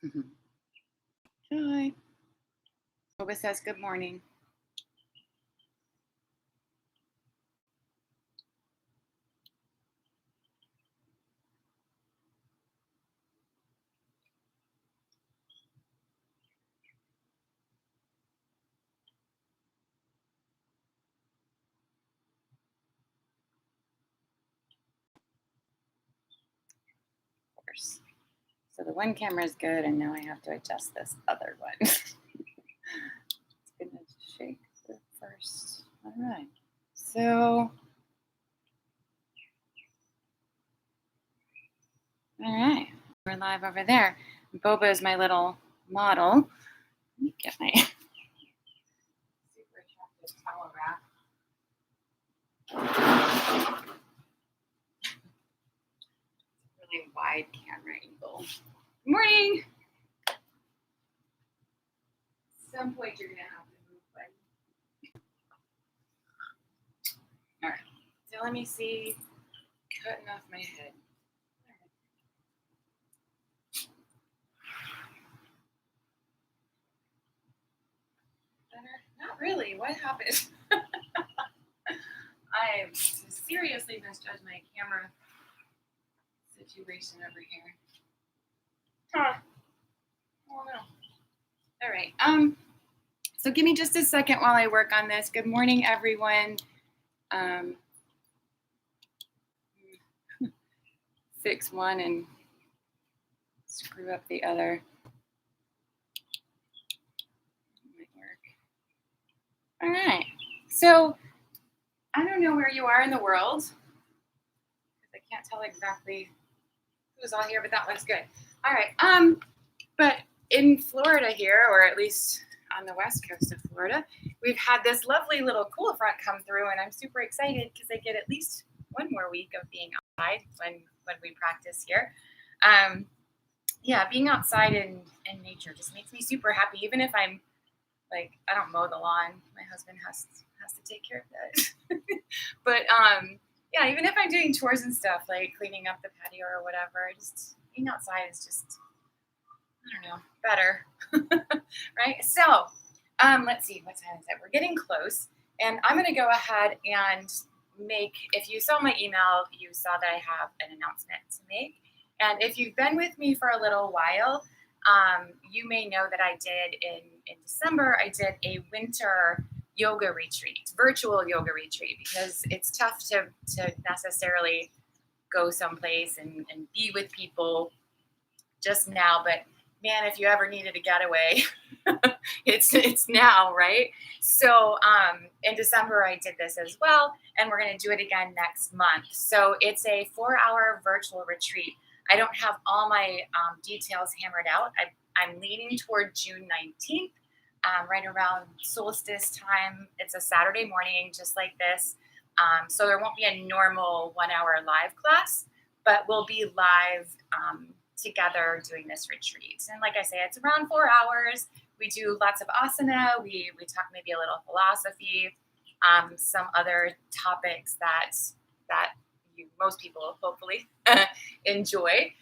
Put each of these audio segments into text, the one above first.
Mhm. Hi. Boba says good morning. Of course. So the one camera is good, and now I have to adjust this other one. It's gonna shake the first. All right. So, all right. We're live over there. Boba is my little model. Let me get my super attractive towel wrap. Really wide camera angle. Good morning. At some point, you're gonna have to move, buddy. All right. So let me see. Cutting off my head. Better? Not really. What happened? I seriously misjudged my camera situation over here. Huh. Oh no. All right. So give me just a second while I work on this. Good morning, everyone. Fix one and screw up the other. Might work. All right. So I don't know where you are in the world because I can't tell exactly who's all here, but that looks good. All right. But in Florida here, or at least on the west coast of Florida, we've had this lovely little cool front come through, and I'm super excited because I get at least one more week of being outside when we practice here. Yeah, being outside in nature just makes me super happy, even if I'm like, I don't mow the lawn. My husband has to take care of that. But yeah, even if I'm doing chores and stuff, like cleaning up the patio or whatever, just being outside is just, I don't know, better. Right? So let's see, what time is it? We're getting close. And I'm going to go ahead and if you saw my email, you saw that I have an announcement to make. And if you've been with me for a little while, you may know that I did in December, I did a winter yoga retreat, virtual yoga retreat, because it's tough to necessarily go someplace and be with people just now. But man, if you ever needed a getaway, it's now, right? So in December, I did this as well, and we're going to do it again next month. So it's a 4-hour virtual retreat. I don't have all my details hammered out. I'm leaning toward June 19th, right around solstice time. It's a Saturday morning, just like this. So there won't be a normal 1-hour live class, but we'll be live together doing this retreat. And like I say, it's around 4 hours. We do lots of asana. We talk maybe a little philosophy, some other topics that most people hopefully enjoy.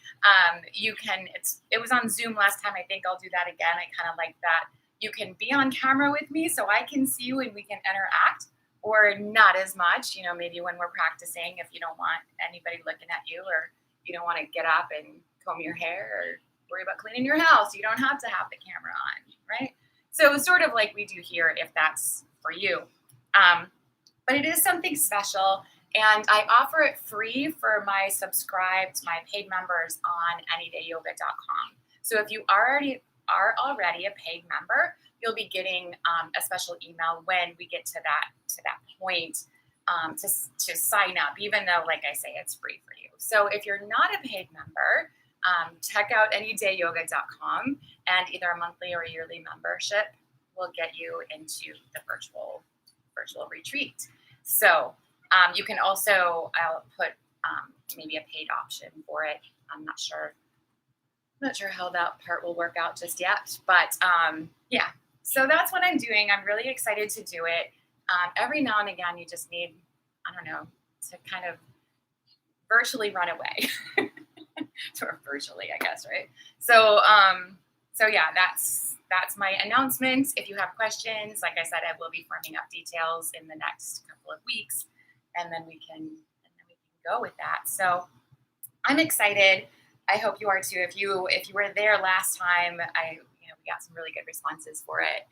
It was on Zoom last time. I think I'll do that again. I kind of like that. You can be on camera with me so I can see you and we can interact, or not as much, maybe when we're practicing, if you don't want anybody looking at you, or you don't want to get up and comb your hair or worry about cleaning your house. You don't have to have the camera on, right? So it's sort of like we do here, if that's for you. But it is something special, and I offer it free for my paid members on anydayyoga.com. So if you are already a paid member, you'll be getting a special email when we get to that point to sign up, even though, like I say, it's free for you. So if you're not a paid member, check out anydayyoga.com, and either a monthly or yearly membership will get you into the virtual retreat. So you can also, I'll put maybe a paid option for it. I'm not sure how that part will work out just yet, but yeah. So that's what I'm doing. I'm really excited to do it. Every now and again, you just need, I don't know, to kind of virtually run away. Or virtually, I guess, right? So So yeah, that's my announcement. If you have questions, like I said, I will be forming up details in the next couple of weeks, and then we can go with that. So I'm excited. I hope you are too. If you were there last time, we got some really good responses for it.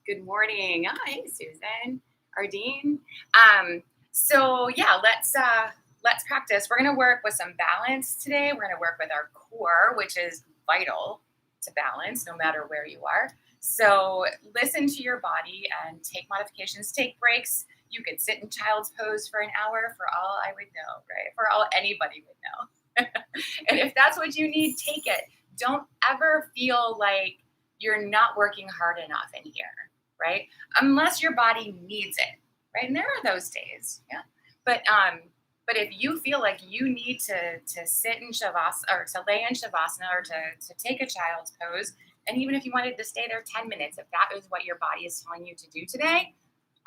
Good morning. Oh, hey Susan, Ardeen. So yeah, let's practice. We're gonna work with some balance today. We're gonna work with our core, which is vital to balance no matter where you are. So listen to your body and take modifications, take breaks. You could sit in child's pose for an hour for all I would know, right? For all anybody would know. And if that's what you need, take it. Don't ever feel like you're not working hard enough in here, right? Unless your body needs it, right? And there are those days, yeah. But if you feel like you need to sit in shavasana or to lay in shavasana or to take a child's pose, and even if you wanted to stay there 10 minutes, if that is what your body is telling you to do today,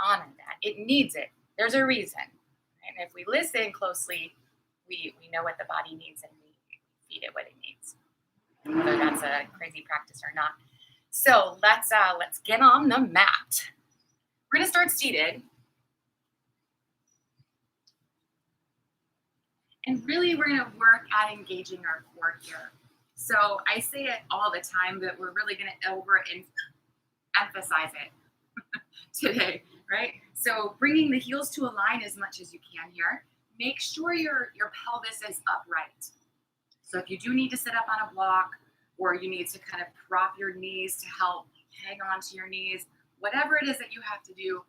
honor that. It needs it. There's a reason. And if we listen closely, we know what the body needs and we feed it what it needs, whether that's a crazy practice or not. So let's get on the mat. We're gonna start seated. And really, we're going to work at engaging our core here. So I say it all the time, but we're really going to emphasize it today, right? So bringing the heels to align as much as you can here. Make sure your pelvis is upright. So if you do need to sit up on a block, or you need to kind of prop your knees to help hang on to your knees, whatever it is that you have to do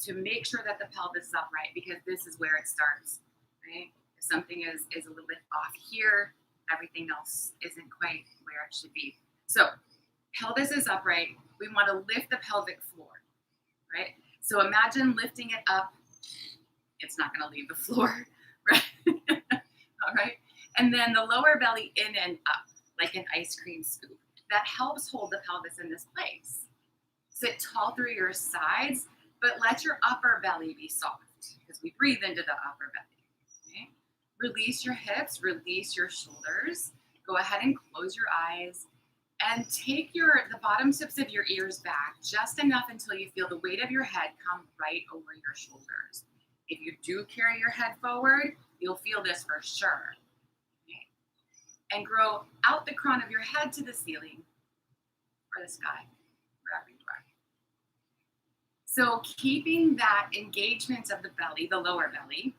to make sure that the pelvis is upright, because this is where it starts, right? If something is a little bit off here, everything else isn't quite where it should be. So pelvis is upright. We want to lift the pelvic floor, right? So imagine lifting it up. It's not going to leave the floor, right? All right. And then the lower belly in and up, like an ice cream scoop. That helps hold the pelvis in this place. Sit tall through your sides, but let your upper belly be soft, because we breathe into the upper belly. Okay? Release your hips, release your shoulders. Go ahead and close your eyes and take the bottom tips of your ears back just enough until you feel the weight of your head come right over your shoulders. If you do carry your head forward, you'll feel this for sure. Okay? And grow out the crown of your head to the ceiling or the sky, wherever you are. So keeping that engagement of the belly, the lower belly,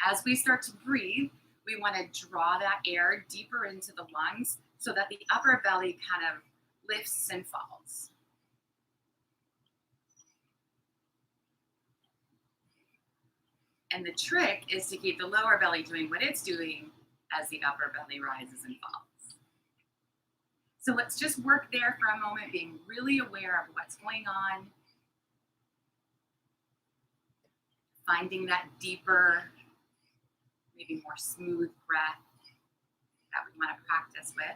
as we start to breathe, we want to draw that air deeper into the lungs so that the upper belly kind of lifts and falls. And the trick is to keep the lower belly doing what it's doing as the upper belly rises and falls. So let's just work there for a moment, being really aware of what's going on, finding that deeper, maybe more smooth breath that we want to practice with.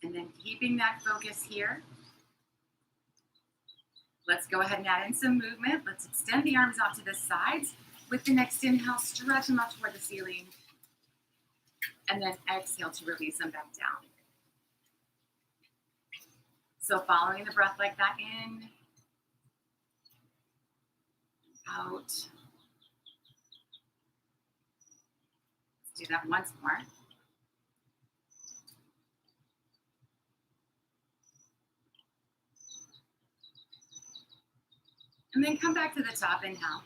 And then keeping that focus here. Let's go ahead and add in some movement. Let's extend the arms out to the sides. With the next inhale, stretch them up toward the ceiling. And then exhale to release them back down. So following the breath like that in, out. Let's do that once more. And then come back to the top, inhale.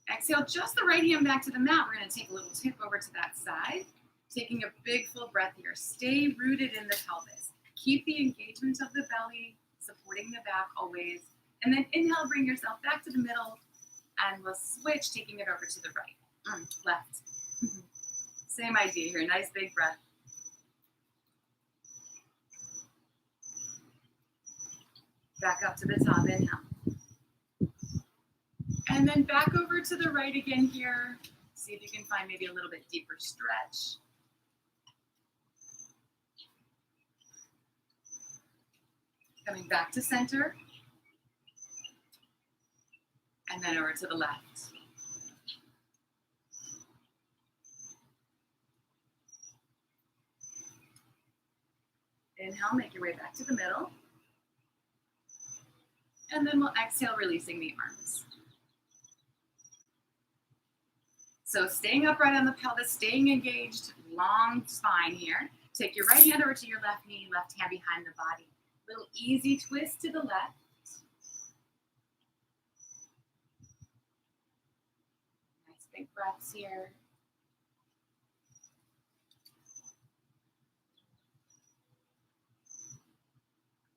Exhale, just the right hand back to the mat. We're going to take a little tip over to that side. Taking a big full breath here. Stay rooted in the pelvis. Keep the engagement of the belly, supporting the back always. And then inhale, bring yourself back to the middle. And we'll switch, taking it over to the right. Left. Same idea here. Nice big breath. Back up to the top, inhale. And then back over to the right again here. See if you can find maybe a little bit deeper stretch. Coming back to center. And then over to the left. Inhale, make your way back to the middle. And then we'll exhale, releasing the arms. So staying upright on the pelvis, staying engaged, long spine here. Take your right hand over to your left knee, left hand behind the body. Little easy twist to the left. Nice big breaths here.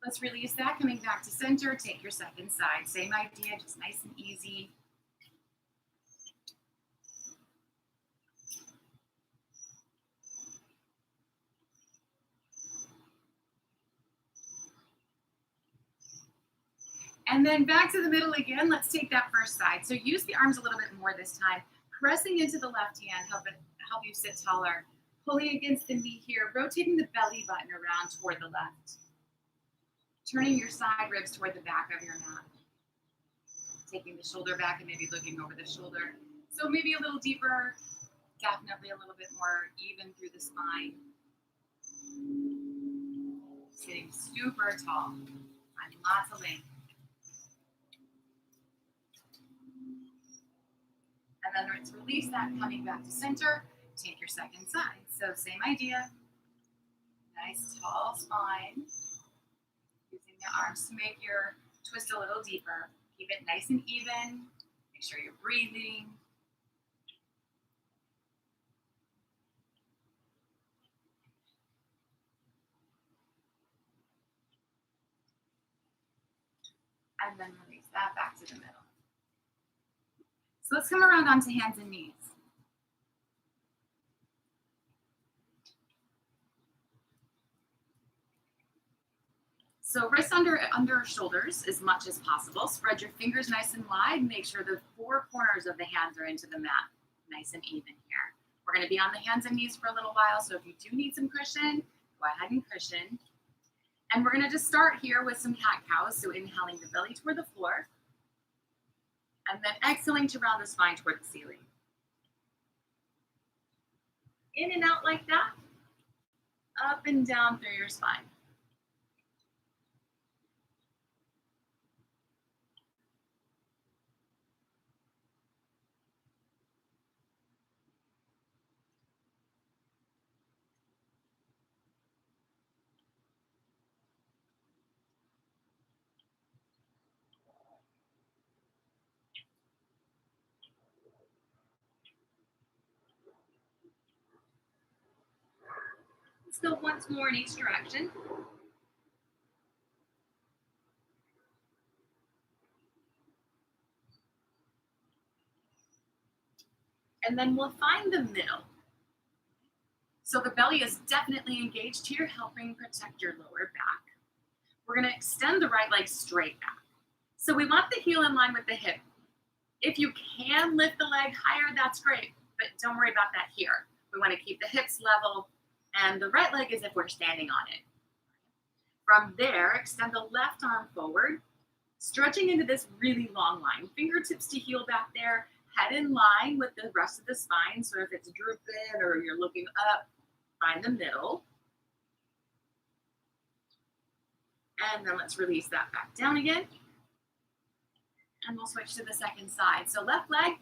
Let's release that, coming back to center. Take your second side. Same idea, just nice and easy. And then back to the middle again. Let's take that first side. So use the arms a little bit more this time. Pressing into the left hand, help you sit taller. Pulling against the knee here, rotating the belly button around toward the left. Turning your side ribs toward the back of your mat. Taking the shoulder back and maybe looking over the shoulder. So maybe a little deeper, definitely a little bit more even through the spine. Sitting super tall. Find lots of length. And then let's release that, coming back to center. Take your second side. So same idea. Nice tall spine. Using the arms to make your twist a little deeper. Keep it nice and even. Make sure you're breathing. And then release that back to the middle. So let's come around onto hands and knees. So wrists under shoulders as much as possible. Spread your fingers nice and wide. Make sure the four corners of the hands are into the mat. Nice and even here. We're going to be on the hands and knees for a little while. So if you do need some cushion, go ahead and cushion. And we're going to just start here with some cat-cows. So inhaling the belly toward the floor. And then exhaling to round the spine toward the ceiling. In and out like that. Up and down through your spine. Let's go once more in each direction. And then we'll find the middle. So the belly is definitely engaged here, helping protect your lower back. We're going to extend the right leg straight back. So we want the heel in line with the hip. If you can lift the leg higher, that's great, but don't worry about that here. We want to keep the hips level, and the right leg is if we're standing on it. From there, extend the left arm forward, stretching into this really long line. Fingertips to heel back there, head in line with the rest of the spine. So if it's drooping or you're looking up, find the middle. And then let's release that back down again. And we'll switch to the second side. So left leg,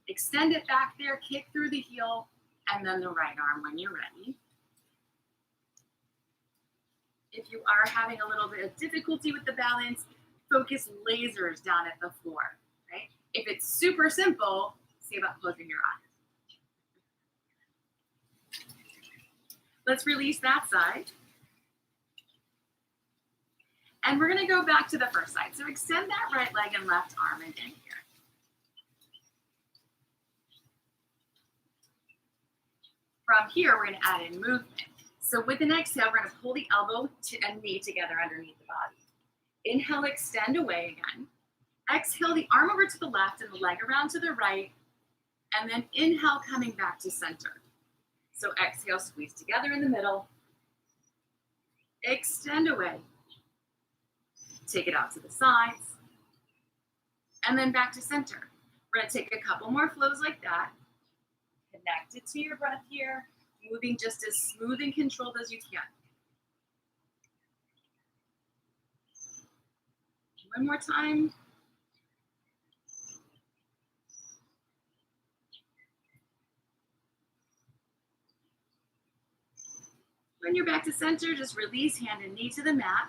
extend it back there, kick through the heel, and then the right arm when you're ready. If you are having a little bit of difficulty with the balance, focus lasers down at the floor, right? If it's super simple, see about closing your eyes. Let's release that side. And we're gonna go back to the first side. So extend that right leg and left arm again here. From here, we're gonna add in movement. So with an exhale, we're gonna pull the elbow and knee together underneath the body. Inhale, extend away again. Exhale the arm over to the left and the leg around to the right. And then inhale, coming back to center. So exhale, squeeze together in the middle. Extend away. Take it out to the sides. And then back to center. We're going to take a couple more flows like that. Connect it to your breath here, moving just as smooth and controlled as you can. One more time. When you're back to center, just release hand and knee to the mat.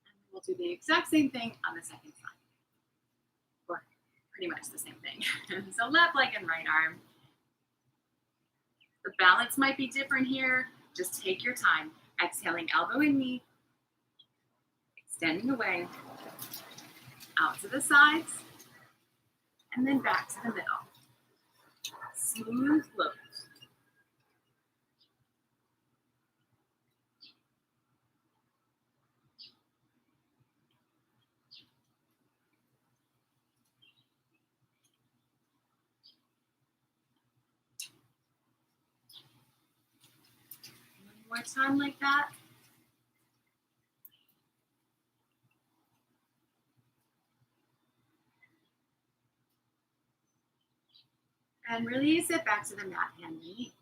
And we'll do the exact same thing on the second side. Or pretty much the same thing. So left leg and right arm. The balance might be different here. Just take your time. Exhaling elbow and knee. Extending away. Out to the sides. And then back to the middle. Smooth flows. One more time like that. And release it back to the mat, hand and knee.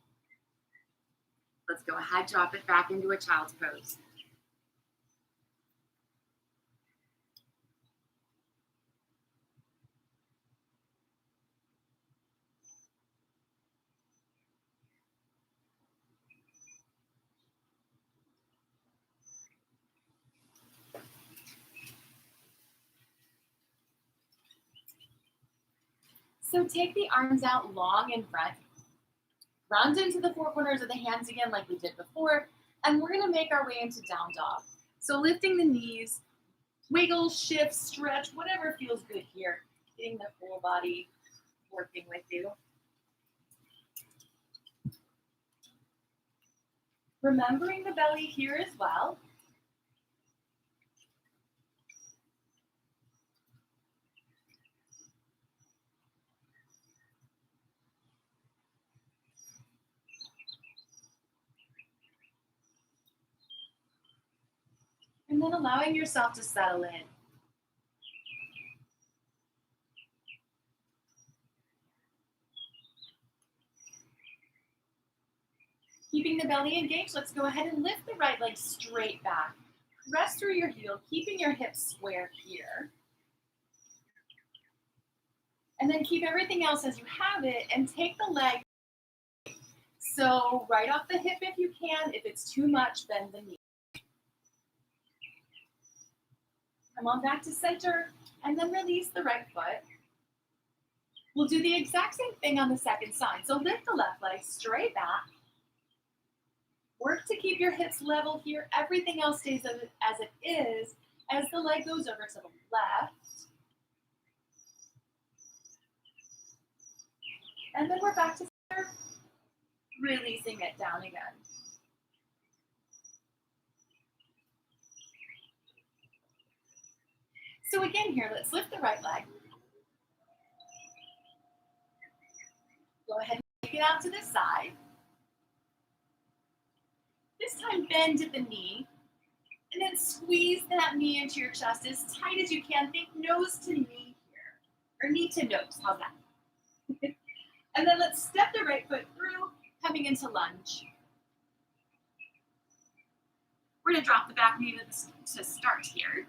Let's go ahead, drop it back into a child's pose. So take the arms out long in front. Round into the four corners of the hands again like we did before. And we're going to make our way into down dog. So lifting the knees, wiggle, shift, stretch, whatever feels good here. Getting the full body working with you. Remembering the belly here as well. And then allowing yourself to settle in. Keeping the belly engaged, let's go ahead and lift the right leg straight back. Press through your heel, keeping your hips square here. And then keep everything else as you have it and take the leg. So right off the hip if you can. If it's too much, bend the knee. Come on back to center and then release the right foot. We'll do the exact same thing on the second side. So lift the left leg straight back. Work to keep your hips level here. Everything else stays as it is as the leg goes over to the left. And then we're back to center, releasing it down again. So again here, let's lift the right leg. Go ahead and take it out to the side. This time bend at the knee. And then squeeze that knee into your chest as tight as you can. Think nose to knee here. Or knee to nose, how's that? And then let's step the right foot through, coming into lunge. We're gonna drop the back knee to start here.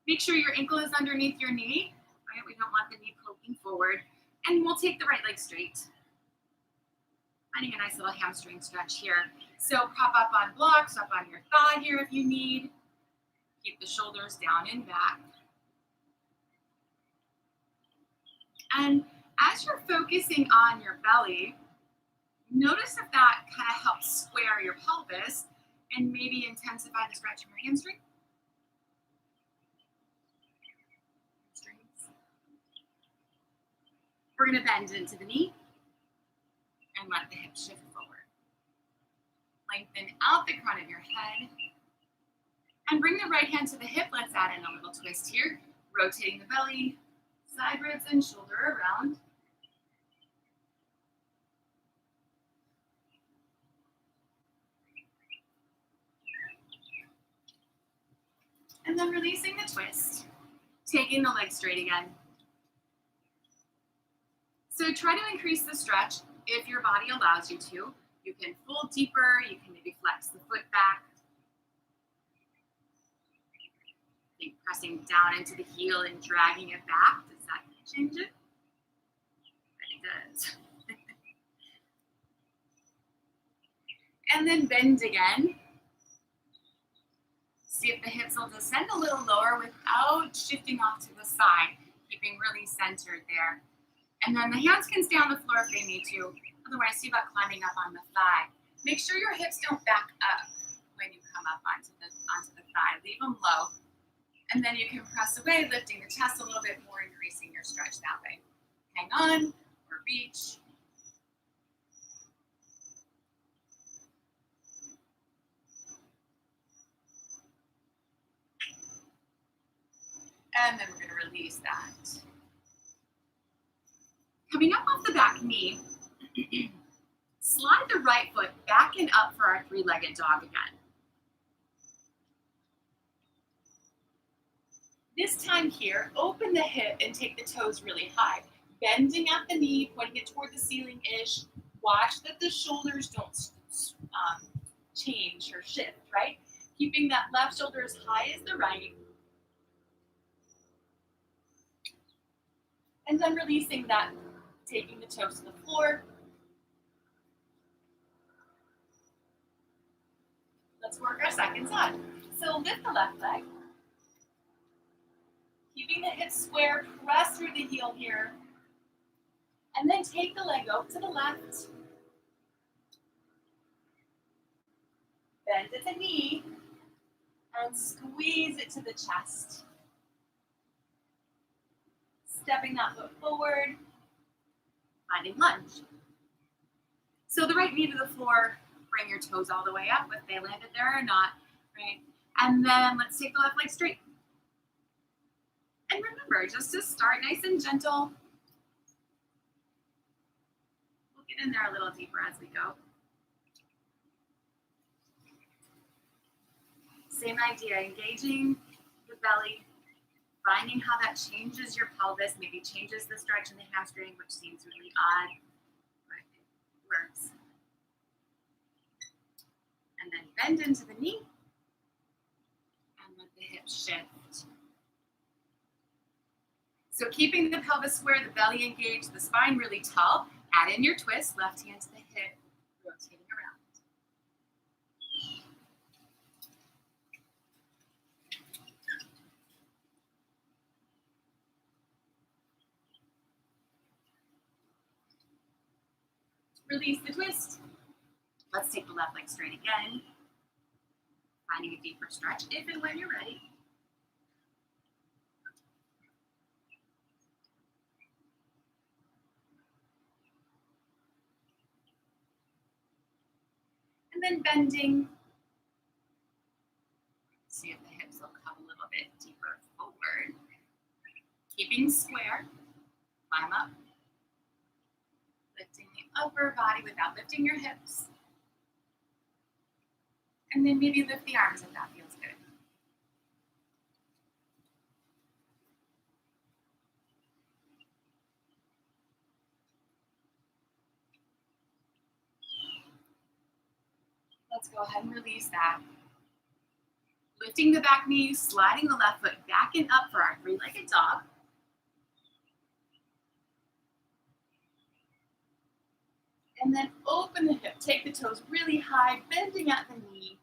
Make sure your ankle is underneath your knee, right? We don't want the knee poking forward. And we'll take the right leg straight. Finding a nice little hamstring stretch here. So prop up on blocks, up on your thigh here if you need. Keep the shoulders down and back. And as you're focusing on your belly, notice if that kind of helps square your pelvis and maybe intensify the stretch in your hamstring. We're going to bend into the knee and let the hips shift forward. Lengthen out the crown of your head. And bring the right hand to the hip. Let's add in a little twist here. Rotating the belly, side ribs and shoulder around. And then releasing the twist, taking the leg straight again. So try to increase the stretch if your body allows you to. You can fold deeper, you can maybe flex the foot back. I think pressing down into the heel and dragging it back, does that change it? It does. And then bend again. See if the hips will descend a little lower without shifting off to the side, keeping really centered there. And then the hands can stay on the floor if they need to. Otherwise, see about climbing up on the thigh. Make sure your hips don't back up when you come up onto the thigh. Leave them low. And then you can press away, lifting the chest a little bit more, increasing your stretch that way. Hang on or reach. And then we're going to release that. Coming up off the back knee, slide the right foot back and up for our three-legged dog again. This time here, open the hip and take the toes really high. Bending at the knee, pointing it toward the ceiling-ish. Watch that the shoulders don't change or shift, right? Keeping that left shoulder as high as the right. And then releasing that, taking the toes to the floor. Let's work our second side. So lift the left leg. Keeping the hips square, press through the heel here. And then take the leg out to the left. Bend at the knee. And squeeze it to the chest. Stepping that foot forward. Finding lunge. So the right knee to the floor, bring your toes all the way up, if they landed there or not, right? And then let's take the left leg straight. And remember, just to start nice and gentle. We'll get in there a little deeper as we go. Same idea, engaging the belly, finding how that changes your pelvis, maybe changes the stretch in the hamstring, which seems really odd, but it works. And then bend into the knee, and let the hips shift. So keeping the pelvis square, the belly engaged, the spine really tall. Add in your twist, left hand to the hip, rotating around. Release the twist. Let's take the left leg straight again. Finding a deeper stretch if and when you're ready. And then bending. See if the hips will come a little bit deeper forward. Keeping square. Climb up. Lifting the upper body without lifting your hips. And then maybe lift the arms if that feels good. Let's go ahead and release that. Lifting the back knee, sliding the left foot back and up for our three-legged dog. And then open the hip, take the toes really high, bending at the knee.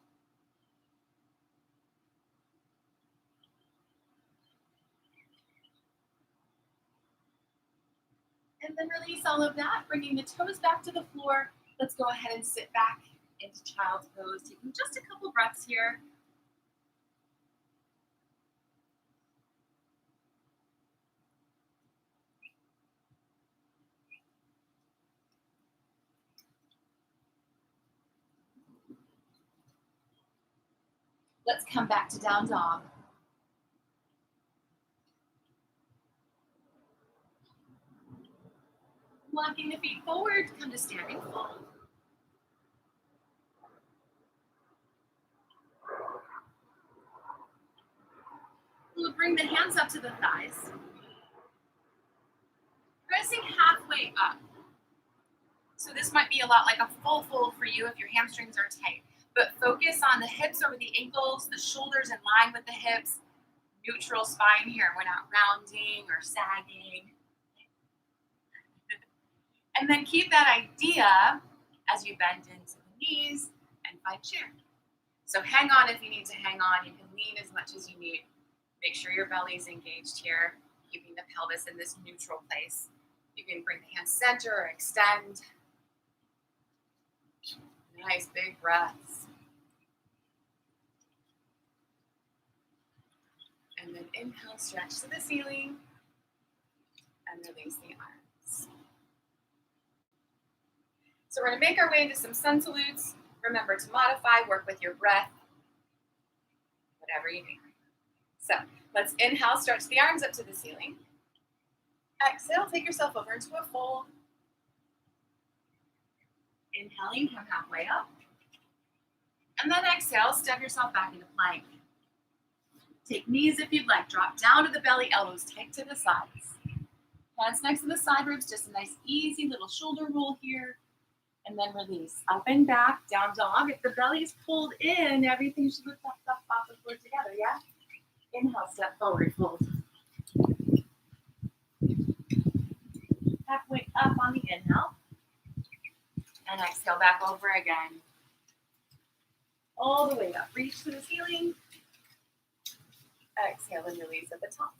And then release all of that, bringing the toes back to the floor. Let's go ahead and sit back into child's pose, taking just a couple breaths here. Let's come back to down dog. Walking the feet forward, come to standing fold. We'll bring the hands up to the thighs. Pressing halfway up. So this might be a lot like a full fold for you if your hamstrings are tight. But focus on the hips over the ankles, the shoulders in line with the hips. Neutral spine here. We're not rounding or sagging. And then keep that idea as you bend into the knees and find chair. So hang on if you need to hang on. You can lean as much as you need. Make sure your belly is engaged here, keeping the pelvis in this neutral place. You can bring the hands center or extend. Nice big breaths. And then inhale, stretch to the ceiling. And release the arms. So we're going to make our way into some sun salutes. Remember to modify, work with your breath, whatever you need. So let's inhale, stretch the arms up to the ceiling. Exhale, take yourself over into a fold. Inhaling, come halfway up. And then exhale, step yourself back into plank. Take knees if you'd like. Drop down to the belly, elbows tight to the sides. Hands next to the side ribs, just a nice easy little shoulder roll here. And then release. Up and back, down dog. If the belly is pulled in, everything should lift up off the floor together, yeah? Inhale, step forward, fold. Halfway up on the inhale. And exhale back over again. All the way up. Reach to the ceiling. Exhale and release at the top.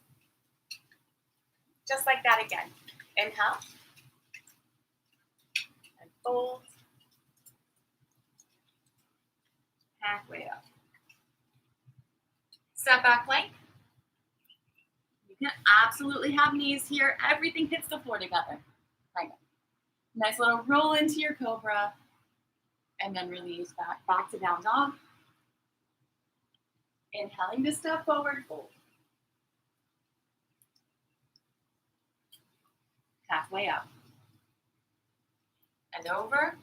Just like that again. Inhale. And fold. Halfway up. Step back plank. You can absolutely have knees here. Everything hits the floor together. Kind of. Nice little roll into your cobra. And then release back to down dog. Inhaling to step forward, fold. Halfway up. And over.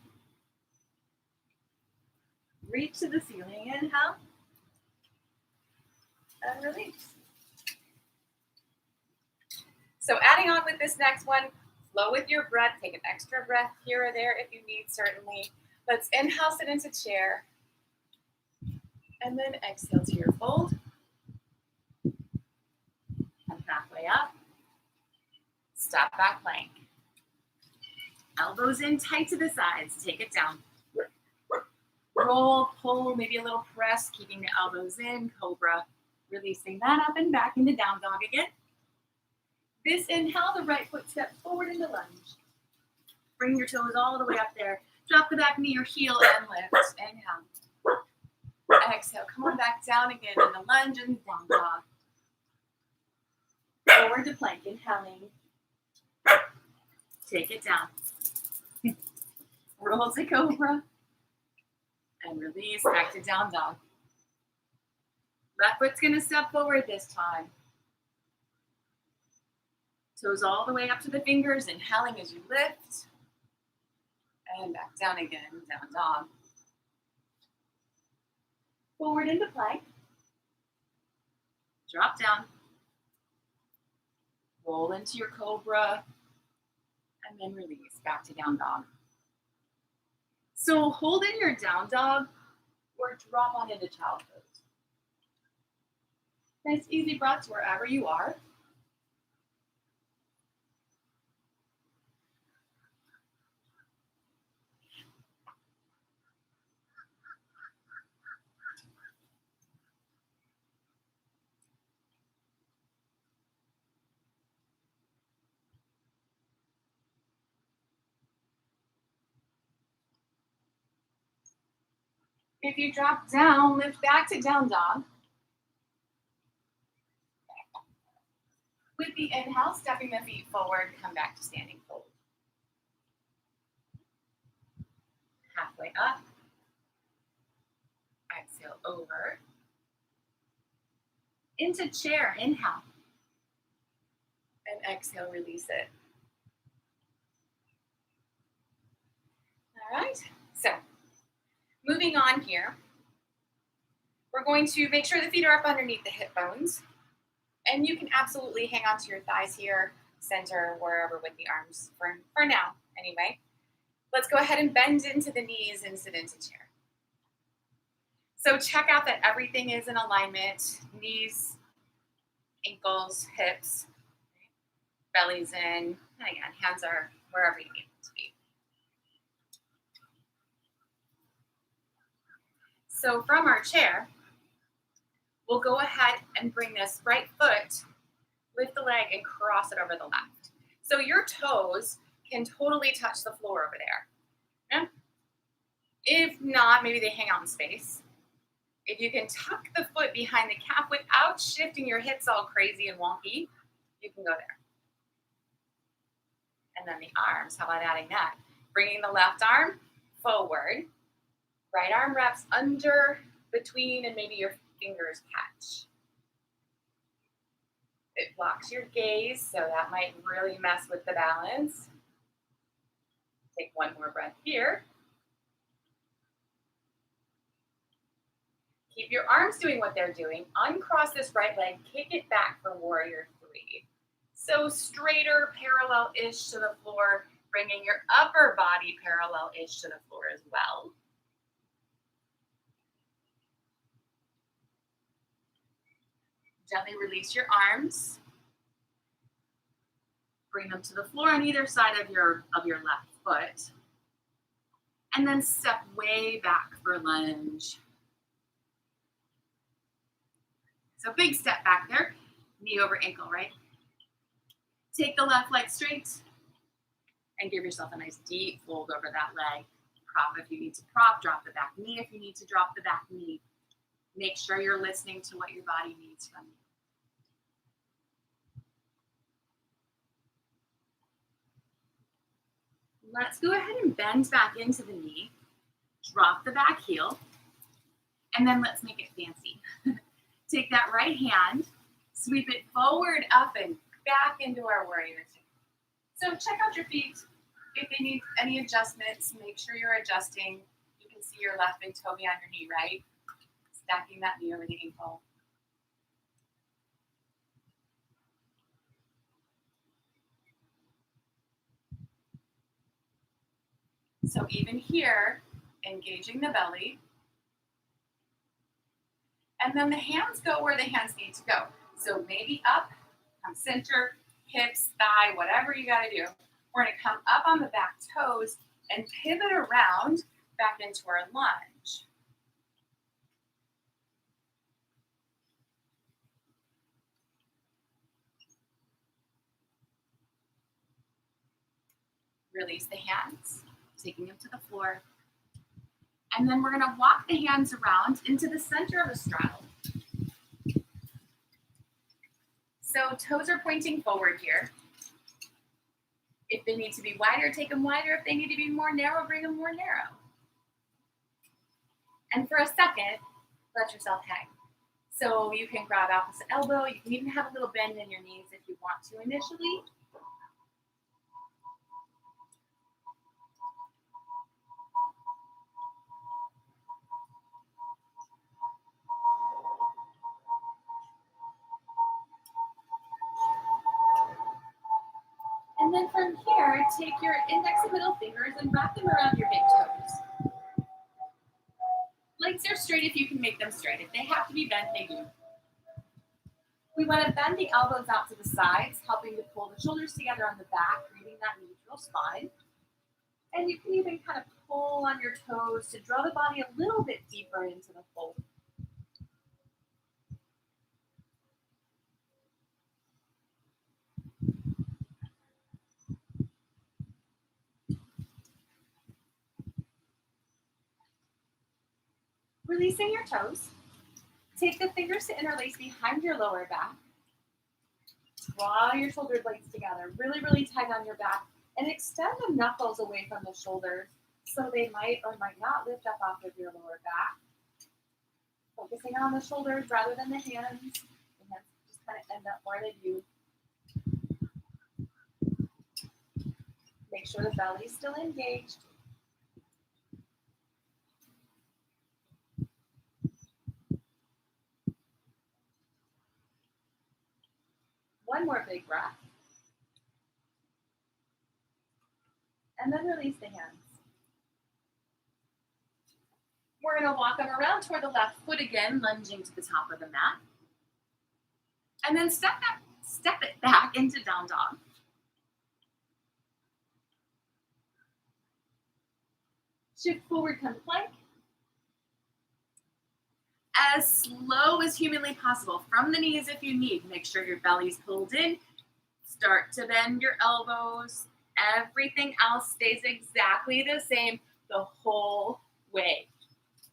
Reach to the ceiling, inhale. And release. So adding on with this next one, flow with your breath. Take an extra breath here or there if you need, certainly. Let's inhale, sit into chair. And then exhale to your fold. Come halfway up. Step back plank. Elbows in tight to the sides. Take it down. Roll, pull, maybe a little press, keeping the elbows in, cobra. Releasing that up and back into down dog again. This inhale, the right foot steps forward into lunge. Bring your toes all the way up there. Drop the back knee or heel and lift. Inhale. Exhale, come on back down again in the lunge and down dog. Forward to plank, inhaling. Take it down. Roll to cobra. And release back to down dog. Left foot's going to step forward this time. Toes all the way up to the fingers, inhaling as you lift. And back down again, down dog. Forward into plank. Drop down. Roll into your cobra. And then release back to down dog. So hold in your down dog or drop on into child pose. Nice easy breaths wherever you are. If you drop down, lift back to down dog. With the inhale, stepping the feet forward, come back to standing fold. Halfway up. Exhale over. Into chair, inhale. And exhale, release it. All right, so moving on here, we're going to make sure the feet are up underneath the hip bones. And you can absolutely hang on to your thighs here, center, wherever with the arms for now, anyway. Let's go ahead and bend into the knees and sit into chair. So check out that everything is in alignment. Knees, ankles, hips, belly's in. And again, hands are wherever you need them to be. So from our chair, we'll go ahead and bring this right foot, lift the leg and cross it over the left. So your toes can totally touch the floor over there. Yeah? If not, maybe they hang out in space. If you can tuck the foot behind the calf without shifting your hips all crazy and wonky, you can go there. And then the arms, how about adding that? Bringing the left arm forward, right arm wraps under, between, and maybe your fingers catch. It blocks your gaze, so that might really mess with the balance. Take one more breath here. Keep your arms doing what they're doing. Uncross this right leg, kick it back for warrior three. So straighter, parallel-ish to the floor, bringing your upper body parallel-ish to the floor as well. Gently release your arms. Bring them to the floor on either side of your left foot. And then step way back for lunge. So big step back there, knee over ankle, right? Take the left leg straight and give yourself a nice deep fold over that leg. Prop if you need to prop, drop the back knee if you need to drop the back knee. Make sure you're listening to what your body needs from you. Let's go ahead and bend back into the knee, drop the back heel, and then let's make it fancy. Take that right hand, sweep it forward, up, and back into our warrior two. So check out your feet. If they need any adjustments, make sure you're adjusting. You can see your left big toe behind your knee, right? Stacking that knee over the ankle. So even here, engaging the belly. And then the hands go where the hands need to go. So maybe up, come center, hips, thigh, whatever you got to do. We're going to come up on the back toes and pivot around back into our lunge. Release the hands, taking them to the floor. And then we're going to walk the hands around into the center of the straddle. So toes are pointing forward here. If they need to be wider, take them wider. If they need to be more narrow, bring them more narrow. And for a second, let yourself hang. So you can grab opposite elbow. You can even have a little bend in your knees if you want to initially. And then from here, take your index and middle fingers and wrap them around your big toes. Legs are straight if you can make them straight. If they have to be bent, they do. We want to bend the elbows out to the sides, helping to pull the shoulders together on the back, creating that neutral spine. And you can even kind of pull on your toes to draw the body a little bit deeper into the fold. Releasing your toes. Take the fingers to interlace behind your lower back. Draw your shoulder blades together, really, really tight on your back, and extend the knuckles away from the shoulders so they might or might not lift up off of your lower back. Focusing on the shoulders rather than the hands. The hands just kind of end up more than you. Make sure the belly is still engaged. One more big breath. And then release the hands. We're going to walk them around toward the left foot again, lunging to the top of the mat. And then step it back into down dog. Shift forward, come to plank. As slow as humanly possible, from the knees if you need. Make sure your belly's pulled in. Start to bend your elbows. Everything else stays exactly the same the whole way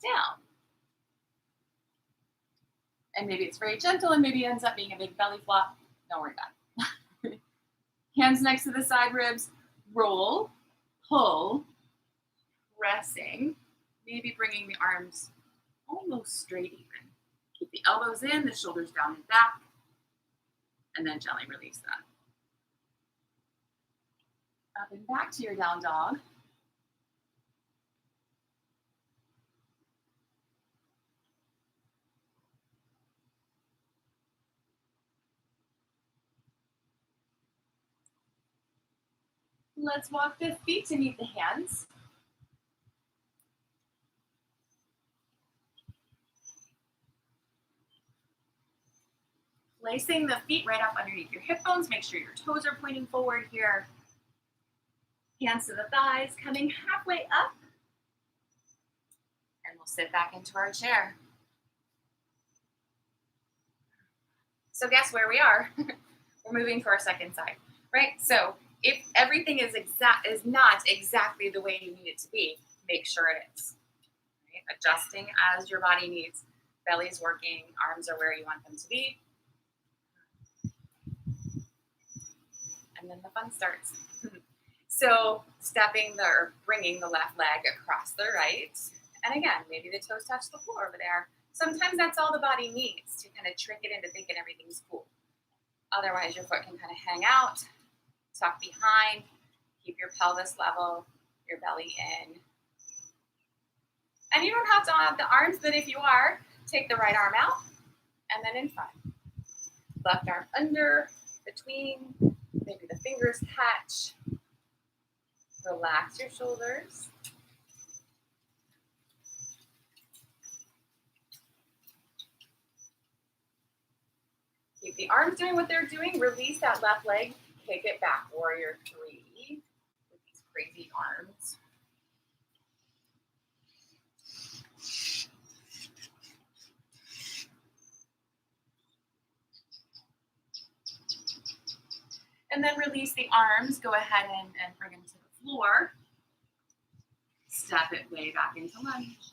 down. And maybe it's very gentle and maybe it ends up being a big belly flop. Don't worry about it. Hands next to the side ribs. Roll, pull, pressing, maybe bringing the arms almost straight even. Keep the elbows in, the shoulders down and back, and then gently release that. Up and back to your down dog. Let's walk the feet to meet the hands. Placing the feet right up underneath your hip bones. Make sure your toes are pointing forward here. Hands to the thighs, coming halfway up. And we'll sit back into our chair. So guess where we are? We're moving to our second side, right? So if everything is not exactly the way you need it to be, make sure it is. Right? Adjusting as your body needs. Belly's working, arms are where you want them to be. And then the fun starts. So bringing the left leg across the right. And again, maybe the toes touch the floor over there. Sometimes that's all the body needs to kind of trick it into thinking everything's cool. Otherwise, your foot can kind of hang out, tuck behind, keep your pelvis level, your belly in. And you don't have to have the arms, but if you are, take the right arm out and then in front. Left arm under, between, maybe the fingers touch. Relax your shoulders. Keep the arms doing what they're doing. Release that left leg. Kick it back. Warrior 3 with these crazy arms. And then release the arms. Go ahead and bring them to the floor. Step it way back into lunge.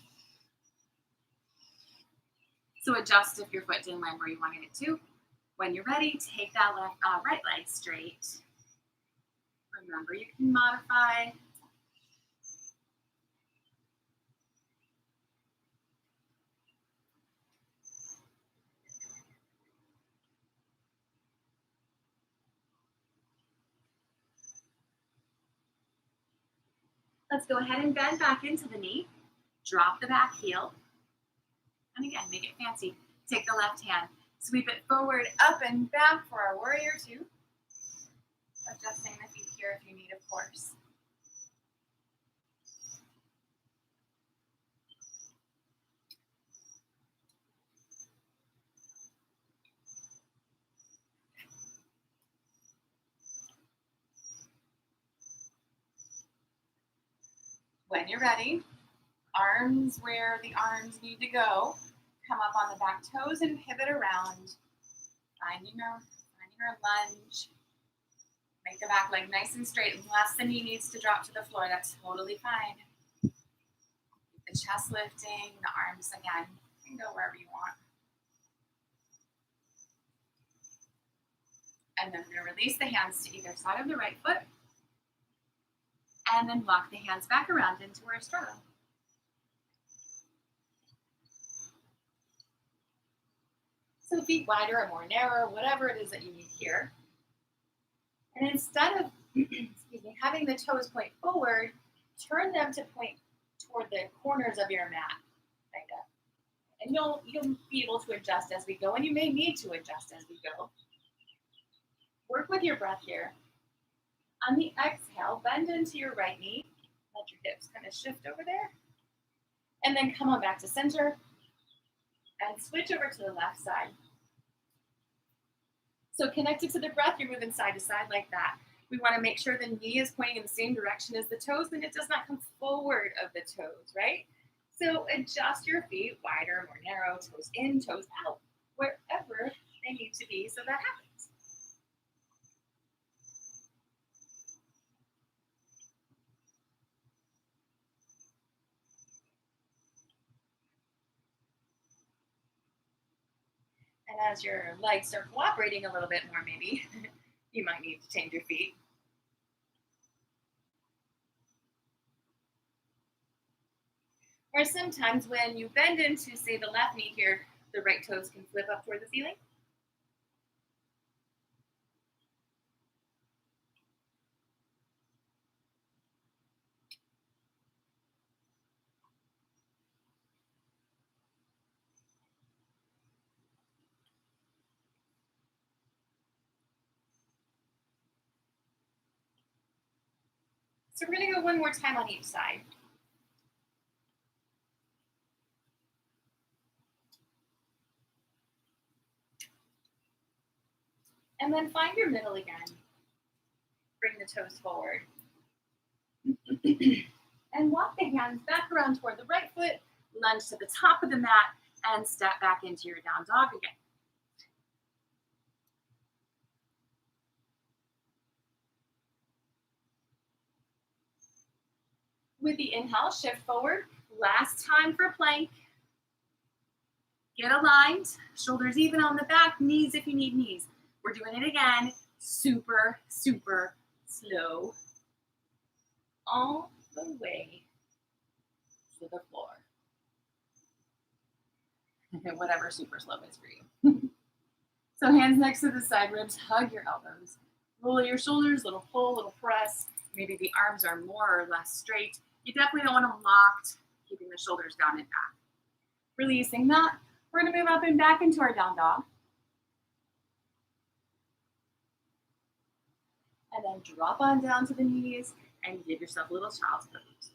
So adjust if your foot didn't land where you wanted it to. When you're ready, take that right leg straight. Remember, you can modify. Let's go ahead and bend back into the knee. Drop the back heel. And again, make it fancy. Take the left hand. Sweep it forward, up and back for our warrior 2. Adjusting the feet here if you need, of course. When you're ready, arms where the arms need to go. Come up on the back toes and pivot around. Finding your lunge. Make the back leg nice and straight. Unless the knee needs to drop to the floor, that's totally fine. Keep the chest lifting, the arms again. You can go wherever you want. And then we're going to release the hands to either side of the right foot. And then walk the hands back around into our straddle. So feet wider or more narrow, whatever it is that you need here. And instead of having the toes point forward, turn them to point toward the corners of your mat. Like that. And you'll be able to adjust as we go, and you may need to adjust as we go. with your breath here. On the exhale, bend into your right knee. Let your hips kind of shift over there. And then come on back to center and switch over to the left side. So connected to the breath, you're moving side to side like that. We want to make sure the knee is pointing in the same direction as the toes and it does not come forward of the toes, right? So adjust your feet wider, more narrow, toes in, toes out, wherever they need to be so that happens. And as your legs start cooperating a little bit more, maybe, you might need to change your feet. Or sometimes when you bend into, say, the left knee here, the right toes can flip up toward the ceiling. So we're going to go one more time on each side. And then find your middle again. Bring the toes forward. And walk the hands back around toward the right foot, lunge to the top of the mat, and step back into your down dog again. With the inhale, shift forward. Last time for plank. Get aligned, shoulders even on the back, knees if you need knees. We're doing it again, super, super slow. All the way to the floor. Whatever super slow is for you. So hands next to the side ribs, hug your elbows. Roll your shoulders, little pull, little press. Maybe the arms are more or less straight. You definitely don't want them locked, keeping the shoulders down and back. Releasing that, we're gonna move up and back into our down dog. And then drop on down to the knees and give yourself a little child's pose.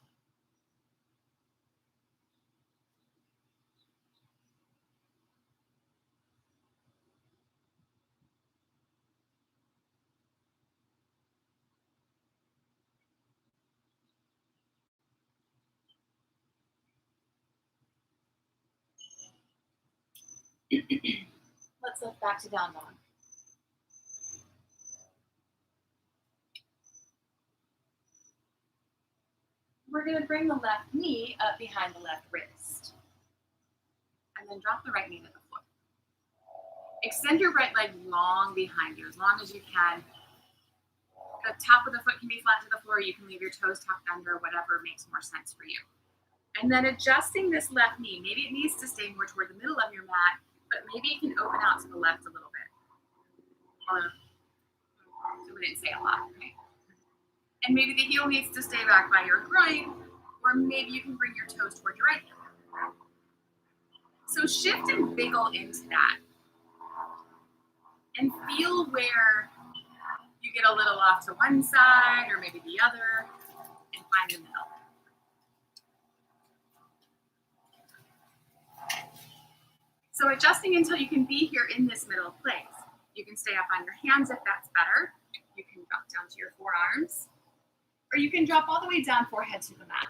Let's lift back to down dog. We're going to bring the left knee up behind the left wrist. And then drop the right knee to the floor. Extend your right leg long behind you, as long as you can. The top of the foot can be flat to the floor. You can leave your toes tucked under, whatever makes more sense for you. And then adjusting this left knee. Maybe it needs to stay more toward the middle of your mat, but maybe it can open out to the left a little bit. Or, so we didn't say a lot, right? And maybe the heel needs to stay back by your groin, or maybe you can bring your toes toward your right heel. So shift and wiggle into that. And feel where you get a little off to one side or maybe the other, and find the middle. So adjusting until you can be here in this middle place. You can stay up on your hands if that's better. You can drop down to your forearms. Or you can drop all the way down forehead to the mat.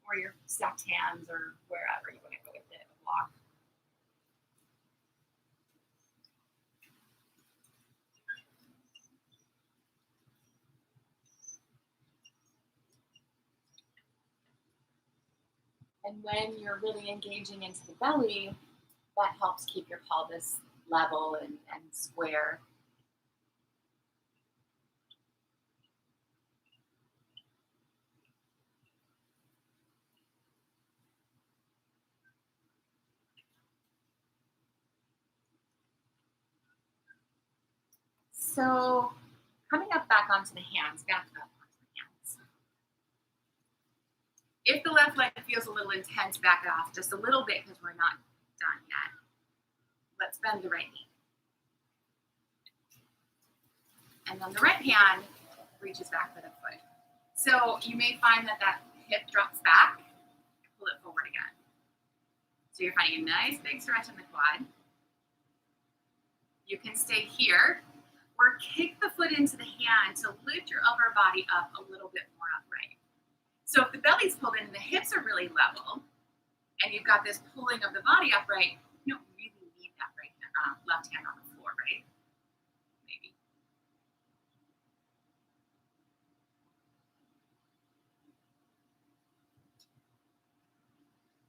Or your stacked hands or wherever you want to go with it, a block. And when you're really engaging into the belly, that helps keep your pelvis level and square. So coming up back onto the hands, back up onto the hands. If the left leg feels a little intense, back it off just a little bit because we're not done yet. Let's bend the right knee. And then the right hand reaches back for the foot. So you may find that that hip drops back, pull it forward again. So you're finding a nice big stretch in the quad. You can stay here or kick the foot into the hand to lift your upper body up a little bit more upright. So if the belly's pulled in and the hips are really level, and you've got this pulling of the body upright, you don't really need that left hand on the floor, right? Maybe.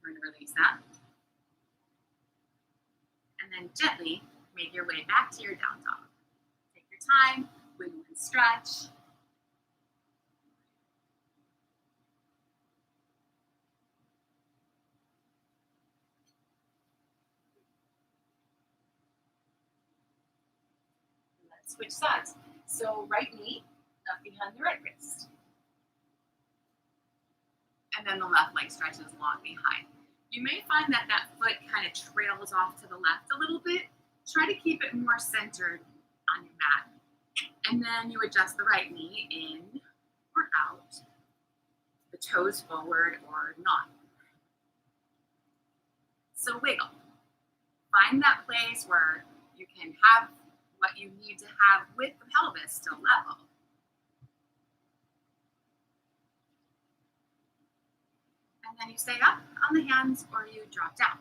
We're going to release that. And then gently make your way back to your down dog. Take your time, wiggle and stretch. Let's switch sides. So right knee up behind the right wrist. And then the left leg stretches long behind. You may find that that foot kind of trails off to the left a little bit. Try to keep it more centered on your mat. And then you adjust the right knee in or out, the toes forward or not. So wiggle. Find that place where you can have what you need to have with the pelvis still level. And then you stay up on the hands or you drop down.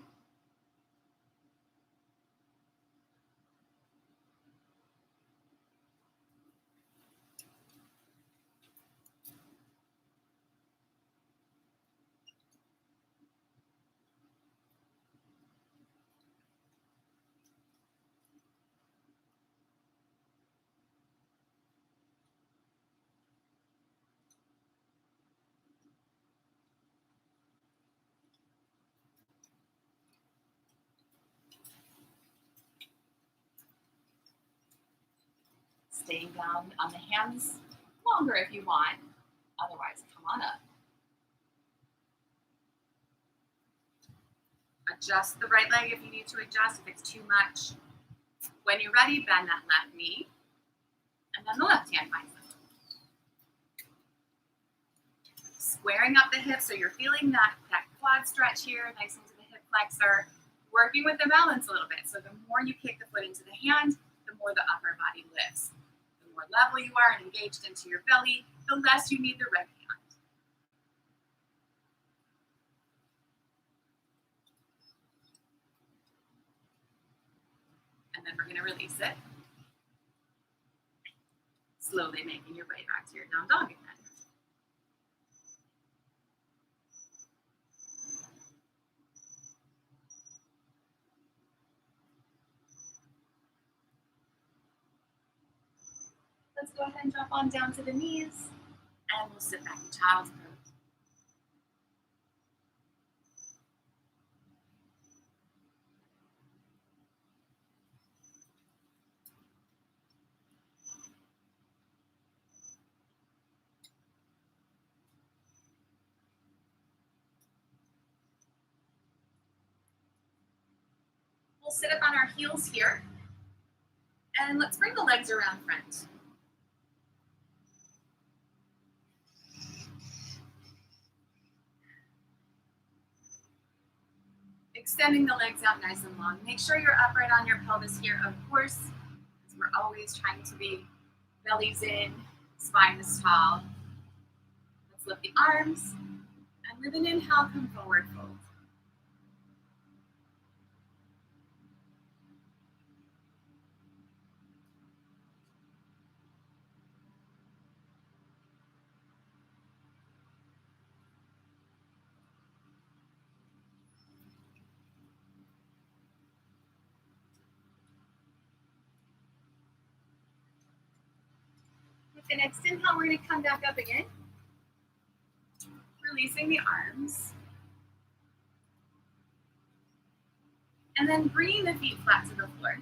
Staying down on the hands longer if you want. Otherwise, come on up. Adjust the right leg if you need to adjust, if it's too much. When you're ready, bend that left knee. And then the left hand finds the foot. Squaring up the hips so you're feeling that quad stretch here, nice into the hip flexor. Working with the balance a little bit. So the more you kick the foot into the hand, the more the upper body lifts. The more level you are and engaged into your belly, the less you need the right hand. And then we're going to release it. Slowly making your way back to your down dog again. Let's go ahead and drop on down to the knees, and we'll sit back in child's pose. We'll sit up on our heels here, and let's bring the legs around front. Extending the legs out nice and long. Make sure you're upright on your pelvis here, of course, because we're always trying to be bellies in, spine is tall. Let's lift the arms, and with an inhale, come forward fold. With the next inhale, we're going to come back up again. Releasing the arms. And then bringing the feet flat to the floor.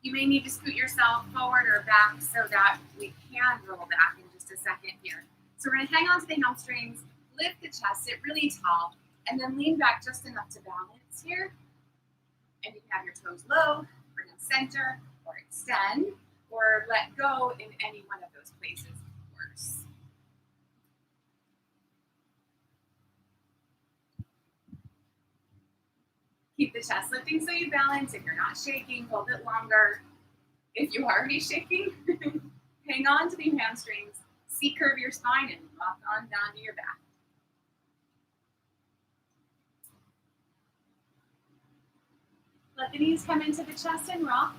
You may need to scoot yourself forward or back so that we can roll back in just a second here. So we're going to hang on to the hamstrings, lift the chest, sit really tall, and then lean back just enough to balance here. And you can have your toes low, bring them center, or extend. or let go in any one of those places, of course. Keep the chest lifting so you balance. If you're not shaking, hold it longer. If you're already shaking, hang on to the hamstrings, C-curve your spine, and rock on down to your back. Let the knees come into the chest and rock.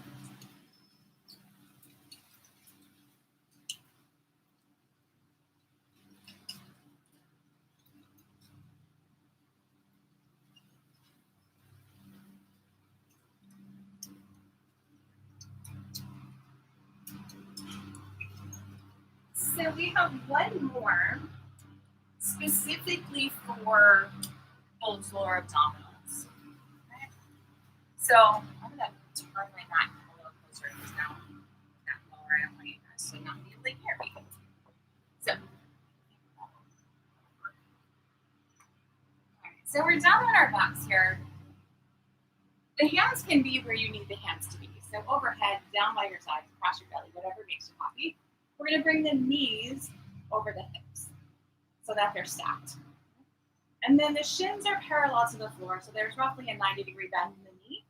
So we have one more specifically for those lower abdominals. Okay. So I'm going to turn my mat a little closer because now that lower, I don't want you guys to not be able to hear me. So, so we're down on our backs here. The hands can be where you need the hands to be. So overhead, down by your sides, across your belly, whatever makes you happy. We're going to bring the knees over the hips so that they're stacked. And then the shins are parallel to the floor, so there's roughly a 90-degree bend in the knee.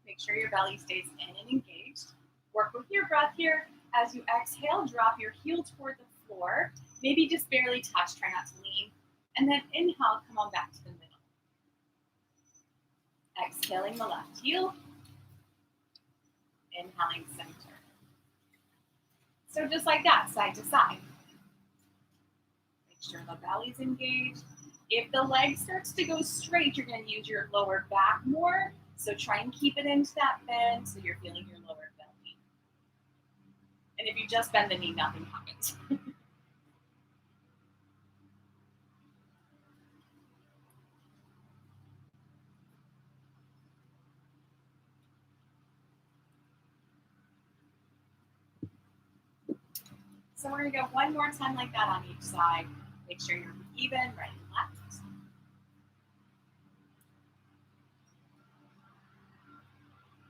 Make sure your belly stays in and engaged. Work with your breath here. As you exhale, drop your heel toward the floor. Maybe just barely touch, try not to lean. And then inhale, come on back to the middle. Exhaling the left heel. Inhaling center. So just like that, side to side. Make sure the belly's engaged. If the leg starts to go straight, you're going to use your lower back more. So try and keep it into that bend so you're feeling your lower belly. And if you just bend the knee, nothing happens. So we're going to go one more time like that on each side. Make sure you're even, right and left.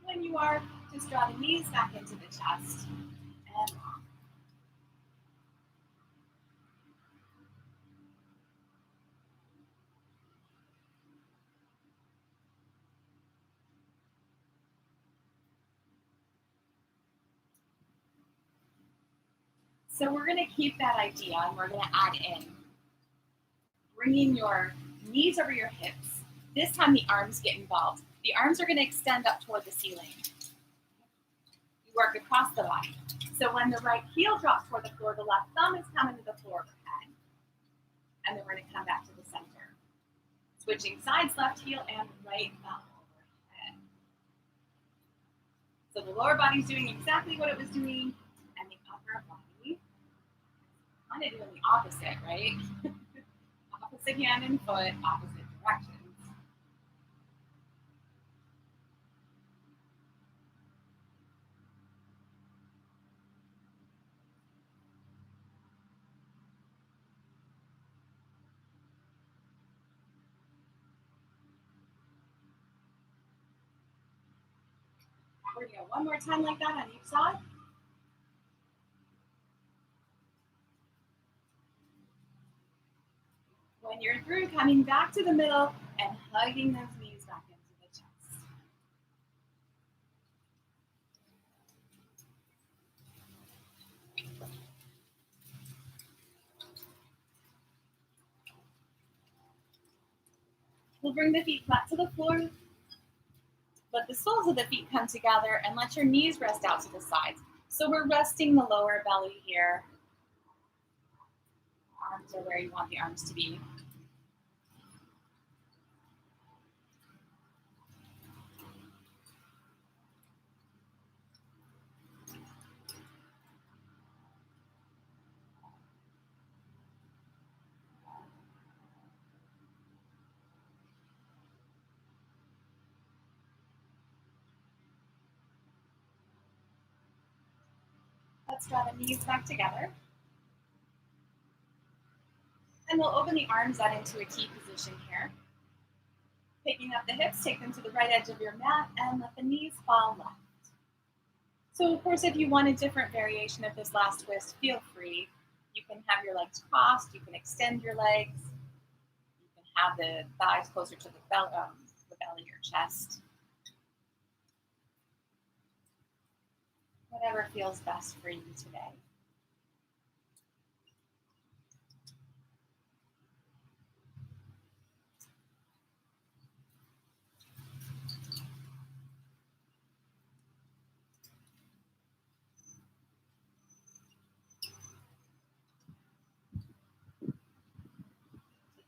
When you are, just draw the knees back into the chest and rock. So we're going to keep that idea and we're going to add in bringing your knees over your hips. This time the arms get involved. The arms are going to extend up toward the ceiling. You work across the body. So when the right heel drops toward the floor, the left thumb is coming to the floor overhead. And then we're going to come back to the center. Switching sides, left heel and right thumb overhead. So the lower body's doing exactly what it was doing, and the upper body kind of doing the opposite, right? Opposite hand and foot, opposite directions. We're going to go one more time like that on each side. When you're through, coming back to the middle and hugging those knees back into the chest. We'll bring the feet flat to the floor. Let the soles of the feet come together and let your knees rest out to the sides. So we're resting the lower belly here. Arms are where you want the arms to be. Let's draw the knees back together. And we'll open the arms out into a T position here. Picking up the hips, take them to the right edge of your mat and let the knees fall left. So, of course, if you want a different variation of this last twist, feel free. You can have your legs crossed, you can extend your legs, you can have the thighs closer to the belly or chest, whatever feels best for you today.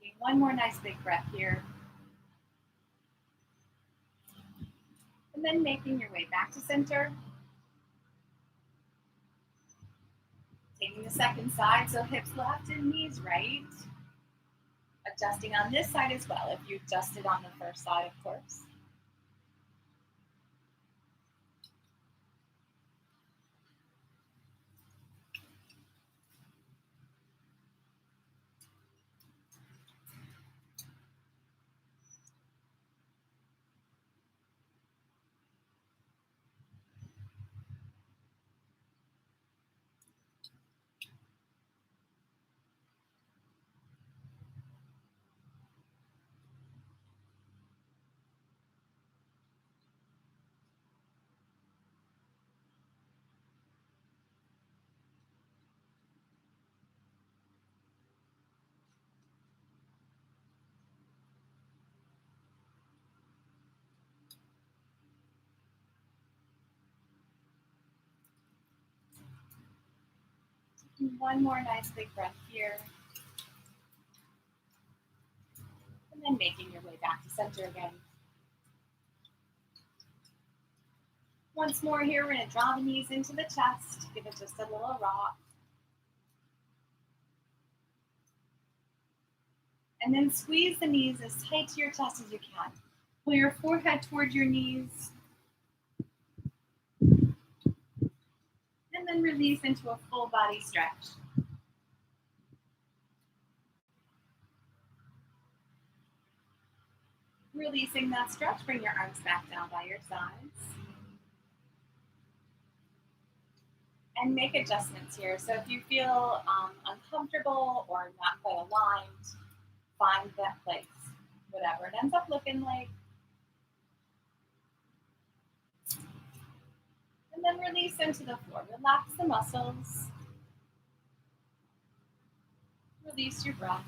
Taking one more nice big breath here, and then making your way back to center. Taking the second side, so hips left and knees right. Adjusting on this side as well, if you adjusted on the first side, of course. One more nice big breath here. And then making your way back to center again. Once more here, we're going to draw the knees into the chest. Give it just a little rock. And then squeeze the knees as tight to your chest as you can. Pull your forehead toward your knees. And then release into a full body stretch. Releasing that stretch, bring your arms back down by your sides. And make adjustments here. So if you feel uncomfortable or not quite aligned, find that place, whatever it ends up looking like. And then release into the floor. Relax the muscles. Release your breath.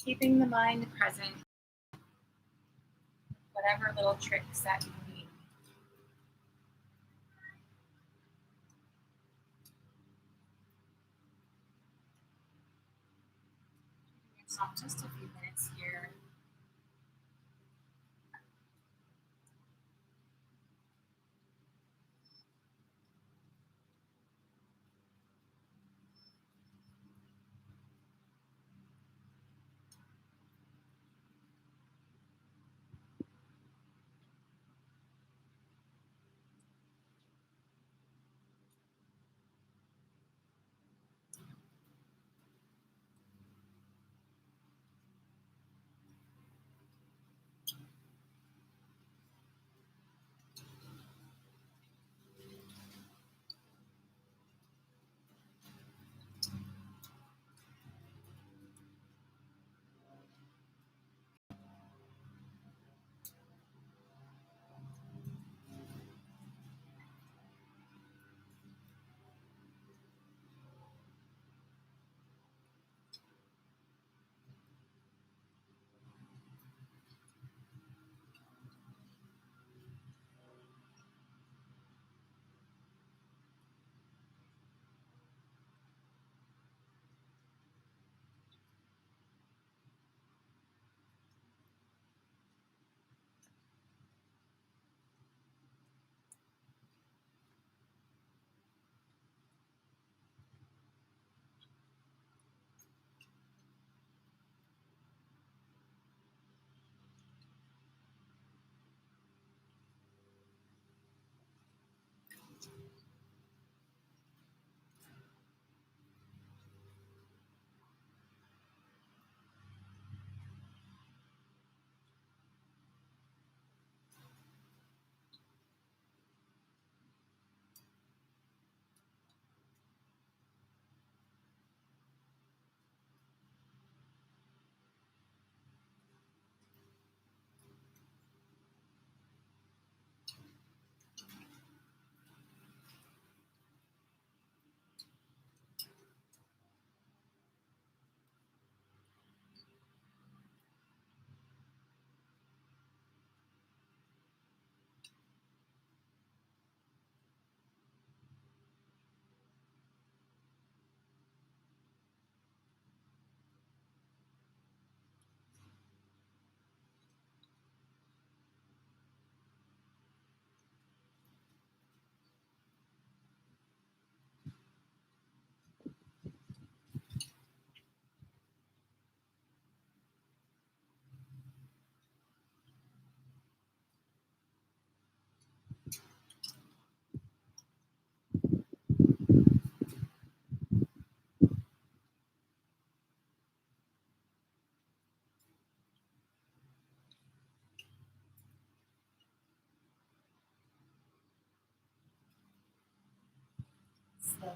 Keeping the mind present, whatever little tricks that you need. Give yourself just a few minutes here.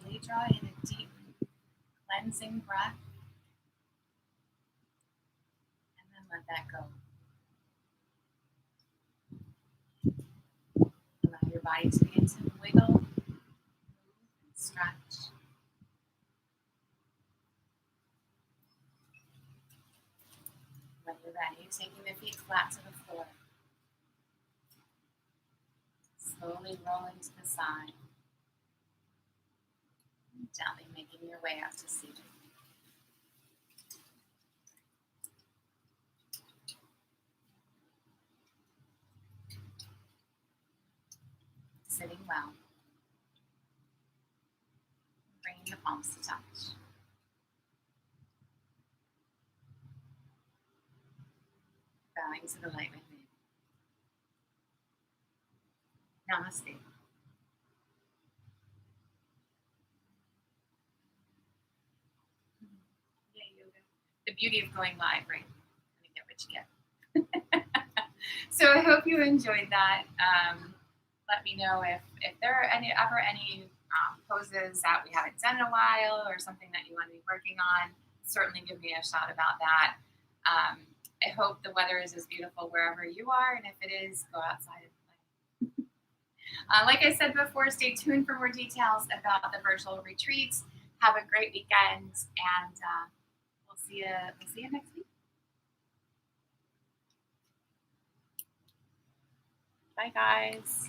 slowly draw in a deep cleansing breath, and then let that go. Allow your body to begin to wiggle, move, and stretch. When you're ready, taking the feet flat to the floor. Slowly rolling to the side. And gently making your way up to seated. Sitting well. Bringing the palms to touch. Bowing to the light within. Namaste. Yeah, yoga. The beauty of going live, right? You get what you get. So I hope you enjoyed that. Let me know if there are any poses that we haven't done in a while or something that you want to be working on. Certainly give me a shout about that. I hope the weather is as beautiful wherever you are, and if it is, go outside and play. Like I said before, stay tuned for more details about the virtual retreats. Have a great weekend, and we'll see you next week. Bye, guys.